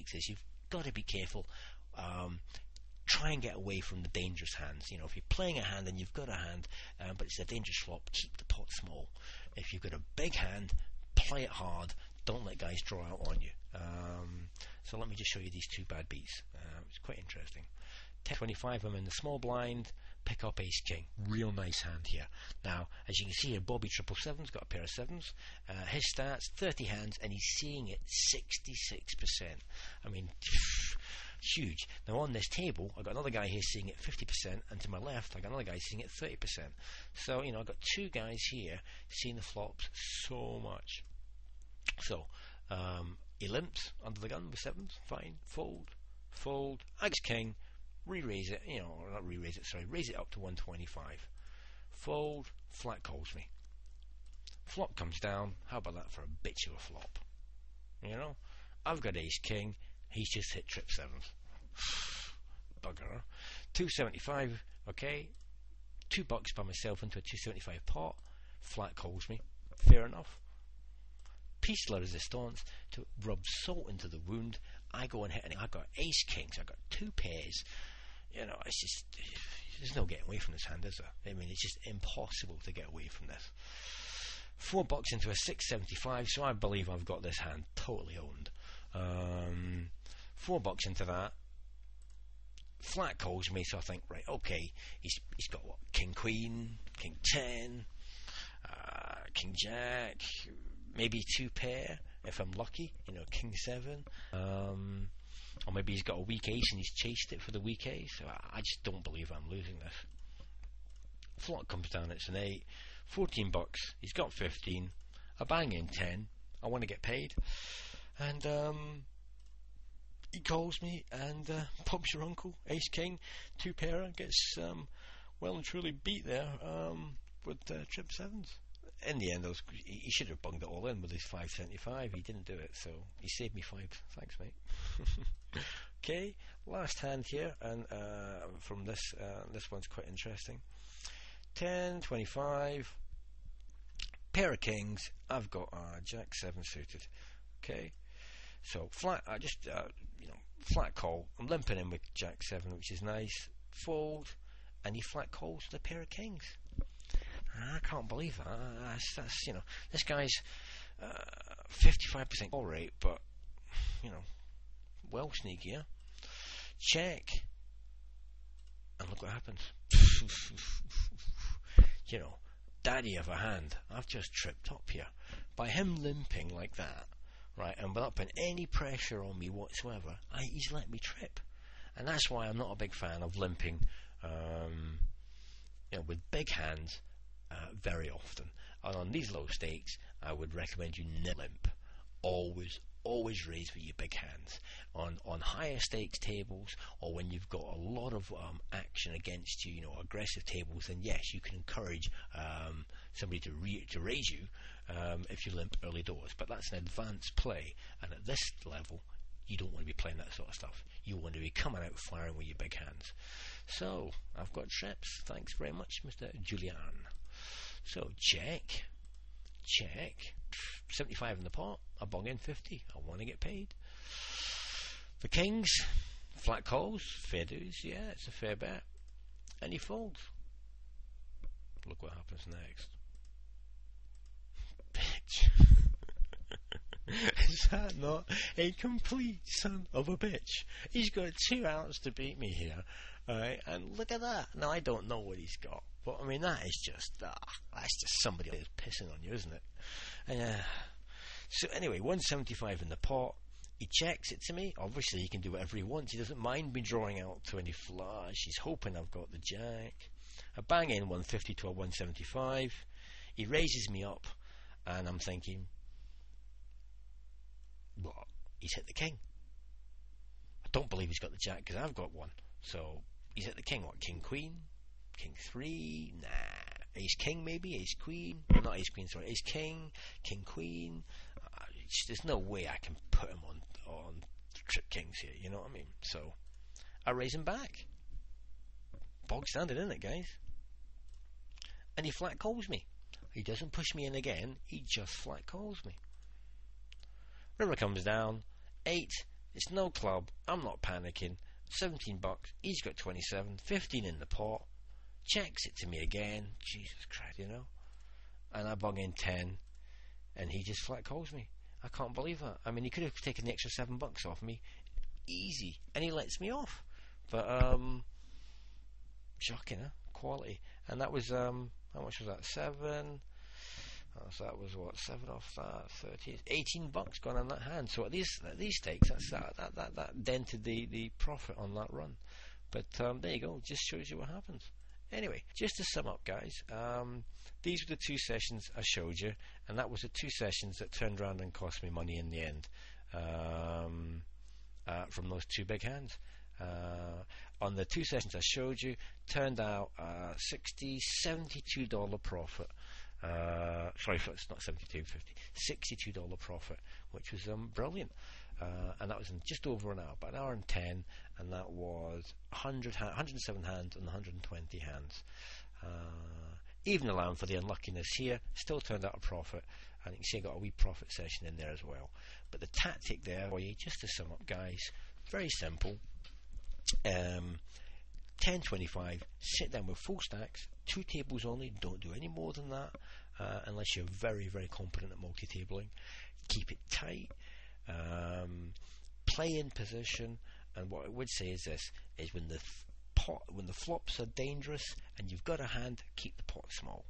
stakes is you've got to be careful. Try and get away from the dangerous hands. You know, if you're playing a hand and you've got a hand, but it's a dangerous flop, keep the pot small. If you've got a big hand, play it hard. Don't let guys draw out on you. So let me just show you these two bad beats. It's quite interesting. 10-25, I'm in the small blind. Pick up ace king. Real nice hand here. Now, as you can see here, Bobby 777's got a pair of sevens. His stats, 30 hands, and he's seeing it 66%. I mean, huge. Now on this table, I've got another guy here seeing it 50%, and to my left, I've got another guy seeing it 30%. So, you know, I've got two guys here seeing the flops so much. So, he limps under the gun with sevens. Fine. Fold. Fold. Ace king. Re-raise it, you know, or not re-raise it, sorry, raise it up to 125. Fold, flat calls me. Flop comes down, how about that for a bitch of a flop? You know, I've got ace king, he's just hit trip sevens. Bugger. 275, okay, $2 by myself into a 275 pot, flat calls me, fair enough. Piece de la resistance to rub salt into the wound. I go and hit, and I've got ace kings, I've got two pairs. You know, it's just, there's no getting away from this hand, is there? I mean, it's just impossible to get away from this. $4 into a 675, so I believe I've got this hand totally owned. $4 into that. Flat calls me, so I think, right, okay, he's got what? King queen, king 10, king jack, maybe two pair if I'm lucky, you know, king 7, or maybe he's got a weak ace and he's chased it for the weak ace. So I just don't believe I'm losing this. Flop comes down, it's an 8, $14, he's got 15, I bang in 10, I want to get paid, and he calls me and pops your uncle, ace king, two pair, gets well and truly beat there with trip sevens. In the end, he should have bunged it all in with his 575. He didn't do it, so he saved me 5. Thanks, mate. Okay, last hand here, and from this one's quite interesting. 10-25, pair of kings. I've got jack 7 suited. Okay, so flat. I just flat call. I'm limping in with jack 7, which is nice. Fold, and he flat calls with a pair of kings. I can't believe that. That's you know, this guy's 55% call rate, but you know, well sneakier. Check, and look what happens. You know, daddy of a hand. I've just tripped up here by him limping like that, right? And without putting any pressure on me whatsoever, he's let me trip, and that's why I'm not a big fan of limping. You know, with big hands. Very often, and on these low stakes, I would recommend you never limp. Always raise with your big hands. On higher stakes tables, or when you've got a lot of action against you, you know, aggressive tables, then yes, you can encourage somebody to raise you if you limp early doors. But that's an advanced play, and at this level, you don't want to be playing that sort of stuff. You want to be coming out firing with your big hands. So I've got trips. Thanks very much, Mr. Julian. So check, 75 in the pot, I bung in 50, I want to get paid. The kings, flat calls, fair dues, yeah, it's a fair bet, and he folds. Look what happens next. Bitch. Is that not a complete son of a bitch? He's got 2 outs to beat me here, and look at that. Now I don't know what he's got. But I mean, that's just somebody who's pissing on you, isn't it? So anyway, 175 in the pot. He checks it to me. Obviously, he can do whatever he wants. He doesn't mind me drawing out to any flush. He's hoping I've got the jack. I bang in 150 to a 175. He raises me up, and I'm thinking, what? He's hit the king. I don't believe he's got the jack because I've got one. So he's hit the king. What? King queen. King 3, nah. Ace king maybe, ace queen, not ace queen, sorry, ace king, king queen. There's no way I can put him on trip kings here, you know what I mean? So I raise him back. Bog standard, isn't it, guys? And he flat calls me. He doesn't push me in again, he just flat calls me. River comes down, 8, It's no club. I'm not panicking. 17 bucks. He's got 27. 15 in the pot. Checks it to me again. Jesus Christ, you know. And I bung in 10, and he just flat calls me. I can't believe that. I mean, he could have taken the extra $7 off me, easy, and he lets me off. But shocking, huh? Quality. And that was how much was that? 7. So that was what, 7 off that, 13, $18 gone on that hand. So at these stakes, that dented the profit on that run. But there you go. Just shows you what happens. Anyway, just to sum up, guys, these were the 2 sessions I showed you, and that was the 2 sessions that turned around and cost me money in the end from those 2 big hands. On the 2 sessions I showed you, turned out $72 profit. Sorry, it's not 72, 50, $62 profit, which was brilliant. And that was in just over an hour, about an hour and 10, and that was 107 hands and 120 hands. Even allowing for the unluckiness here, still turned out a profit, and you can see I got a wee profit session in there as well. But the tactic there for you, just to sum up, guys, very simple. 10-25, sit down with full stacks, 2 tables only, don't do any more than that, unless you're very, very competent at multi-tabling. Keep it tight, play in position, and what I would say is this, is when the flops are dangerous and you've got a hand, keep the pot small.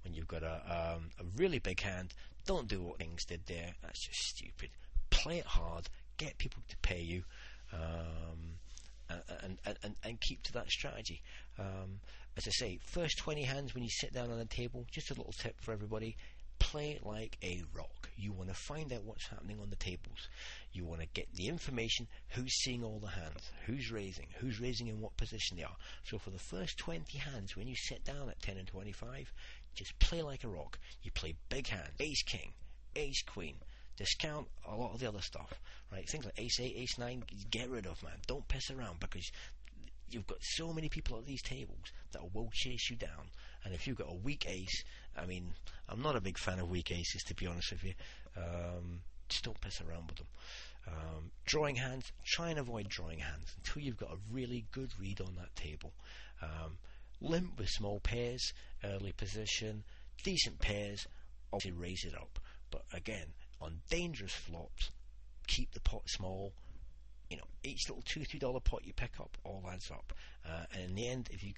When you've got a really big hand, don't do what Kings did there, that's just stupid. Play it hard, get people to pay you, and keep to that strategy. As I say, first 20 hands when you sit down on a table, just a little tip for everybody, play it like a rock. You want to find out what's happening on the tables. You want to get the information, who's seeing all the hands, who's raising in what position they are. So for the first 20 hands, when you sit down at 10 and 25, just play like a rock. You play big hands, ace king, ace queen, discount a lot of the other stuff, right? Things like ace 8, ace 9, get rid of, man. Don't piss around, because you've got so many people at these tables that will chase you down. And if you've got a weak ace, I mean, I'm not a big fan of weak aces, to be honest with you. Just don't piss around with them. Drawing hands, try and avoid drawing hands until you've got a really good read on that table. Limp with small pairs, early position, decent pairs, obviously raise it up. But again, on dangerous flops, keep the pot small. You know, each little $2-3 pot you pick up all adds up. And in the end, if you're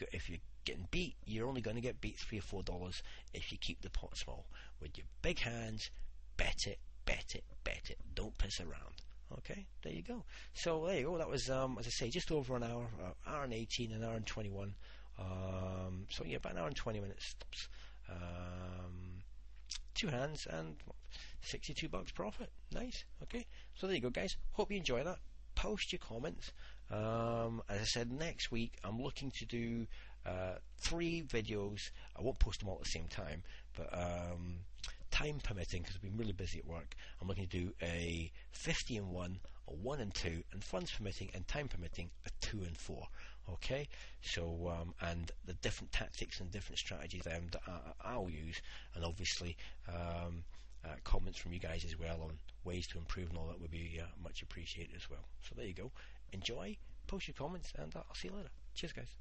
getting beat, you're only going to get beat $3 or $4 if you keep the pot small. With your big hands, bet it. Don't piss around. Okay, there you go. So there you go. That was, as I say, just over an hour, hour and 18, an hour and 21. So yeah, about an hour and 20 minutes. 2 hands and $62 profit. Nice. Okay, so there you go, guys. Hope you enjoy that. Post your comments. As I said, next week I'm looking to do 3 videos. I won't post them all at the same time, but time permitting, because I've been really busy at work, I'm looking to do a 50 and 1, a 1 and 2, and funds permitting and time permitting, a 2 and 4. Okay, so and the different tactics and different strategies that I'll use, and obviously comments from you guys as well on ways to improve and all that would be much appreciated as well. So there you go. Enjoy, post your comments, and I'll see you later. Cheers, guys.